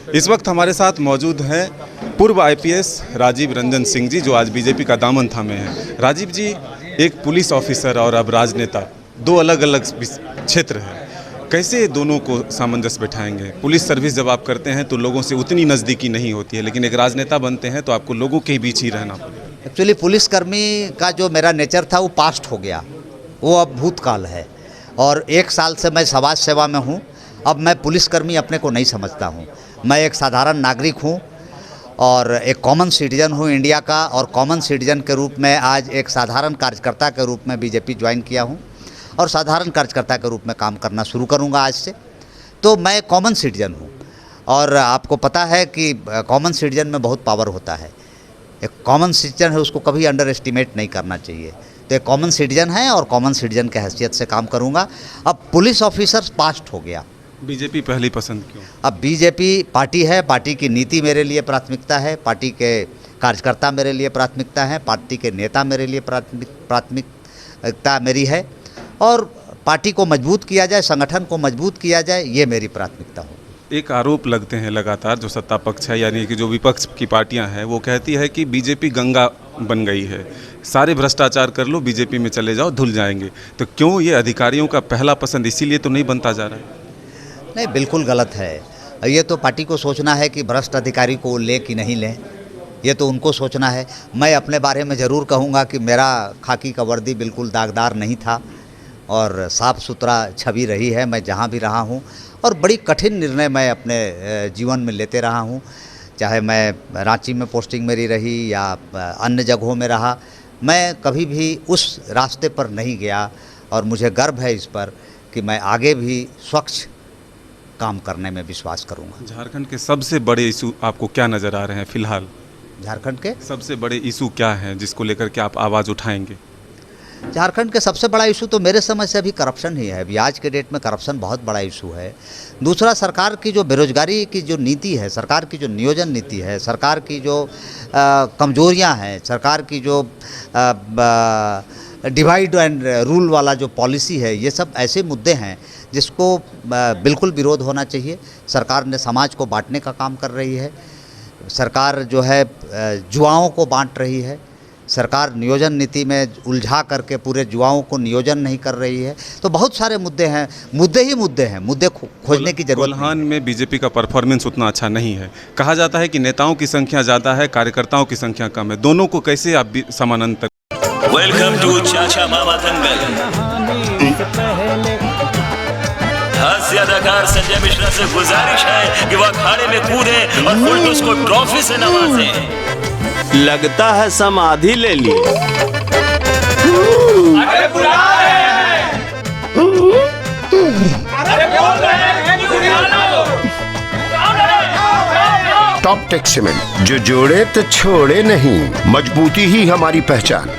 इस वक्त हमारे साथ मौजूद हैं पूर्व आईपीएस राजीव रंजन सिंह जी, जो आज बीजेपी का दामन थामे हैं। राजीव जी एक पुलिस ऑफिसर और अब राजनेता, दो अलग अलग क्षेत्र हैं। कैसे दोनों को सामंजस्य बैठाएंगे? पुलिस सर्विस जब आप करते हैं तो लोगों से उतनी नज़दीकी नहीं होती है, लेकिन एक राजनेता बनते हैं तो आपको लोगों के बीच ही रहना पड़ेगा। एक्चुअली पुलिसकर्मी का जो मेरा नेचर था वो पास्ट हो गया, वो अब भूतकाल है। और 1 साल से मैं समाज सेवा में हूँ। अब मैं पुलिसकर्मी अपने को नहीं समझता हूँ। मैं एक साधारण नागरिक हूँ और एक कॉमन सिटीजन हूँ इंडिया का, और कॉमन सिटीजन के रूप में आज एक साधारण कार्यकर्ता के रूप में बीजेपी ज्वाइन किया हूँ और साधारण कार्यकर्ता के रूप में काम करना शुरू करूँगा आज से। तो मैं कॉमन सिटीजन हूँ और आपको पता है कि कॉमन सिटीजन में बहुत पावर होता है। एक कॉमन सिटीजन है, उसको कभी अंडर एस्टिमेट नहीं करना चाहिए। तो एक कॉमन सिटीजन है और कॉमन सिटीजन के हैसियत से काम करूँगा। अब पुलिस ऑफिसर्स पास्ट हो गया। बीजेपी पहली पसंद क्यों? अब बीजेपी पार्टी है, पार्टी की नीति मेरे लिए प्राथमिकता है, पार्टी के कार्यकर्ता मेरे लिए प्राथमिकता है, पार्टी के नेता मेरे लिए प्राथमिकता मेरी है, और पार्टी को मजबूत किया जाए, संगठन को मजबूत किया जाए, ये मेरी प्राथमिकता हो। एक आरोप लगते हैं लगातार, जो सत्ता पक्ष है यानी कि जो विपक्ष की पार्टियां हैं, वो कहती है कि बीजेपी गंगा बन गई है, सारे भ्रष्टाचार कर लो, बीजेपी में चले जाओ, धुल जाएंगे। तो क्यों ये अधिकारियों का पहला पसंद इसीलिए तो नहीं बनता जा रहा है? नहीं, बिल्कुल गलत है। ये तो पार्टी को सोचना है कि भ्रष्ट अधिकारी को ले कि नहीं लें, ये तो उनको सोचना है। मैं अपने बारे में ज़रूर कहूँगा कि मेरा खाकी का वर्दी बिल्कुल दागदार नहीं था और साफ़ सुथरा छवि रही है मैं जहाँ भी रहा हूँ, और बड़ी कठिन निर्णय मैं अपने जीवन में लेते रहा हूँ। चाहे मैं रांची में पोस्टिंग मेरी रही या अन्य जगहों में रहा, मैं कभी भी उस रास्ते पर नहीं गया और मुझे गर्व है इस पर कि मैं आगे भी स्वच्छ काम करने में विश्वास करूंगा। झारखंड के सबसे बड़े इशू आपको क्या नज़र आ रहे हैं फिलहाल? झारखंड के सबसे बड़े इशू क्या हैं जिसको लेकर के आप आवाज़ उठाएंगे? झारखंड के सबसे बड़ा इशू तो मेरे समझ से अभी करप्शन ही है। अभी आज के डेट में करप्शन बहुत बड़ा इशू है। दूसरा, सरकार की जो बेरोजगारी की जो नीति है, सरकार की जो नियोजन नीति है, सरकार की जो कमजोरियां हैं, सरकार की जो डिवाइड एंड रूल वाला जो पॉलिसी है, ये सब ऐसे मुद्दे हैं जिसको बिल्कुल विरोध होना चाहिए। सरकार ने समाज को बांटने का काम कर रही है। सरकार जो है जुआओं को बांट रही है। सरकार नियोजन नीति में उलझा करके पूरे जुआओं को नियोजन नहीं कर रही है। तो बहुत सारे मुद्दे हैं, मुद्दे ही मुद्दे हैं, मुद्दे खोजने की जरूरत। कोल्हान में बीजेपी का परफॉर्मेंस उतना अच्छा नहीं है। कहा जाता है कि नेताओं की संख्या ज़्यादा है, कार्यकर्ताओं की संख्या कम है। दोनों को कैसे आप समानांतर? वेलकम टू चाचा मामा दंगल। हास्य अदाकार संजय मिश्रा से गुजारिश है कि वह अखाड़े में कूदे और फुलटूस को ट्रॉफी से नवाजे। लगता है समाधि ले ली। अरे बुला रहे हैं। अरे बोल रहे हैं कि बुला लो। टॉप टेक सीमेंट, जो जोड़े तो छोड़े नहीं, मजबूती ही हमारी पहचान।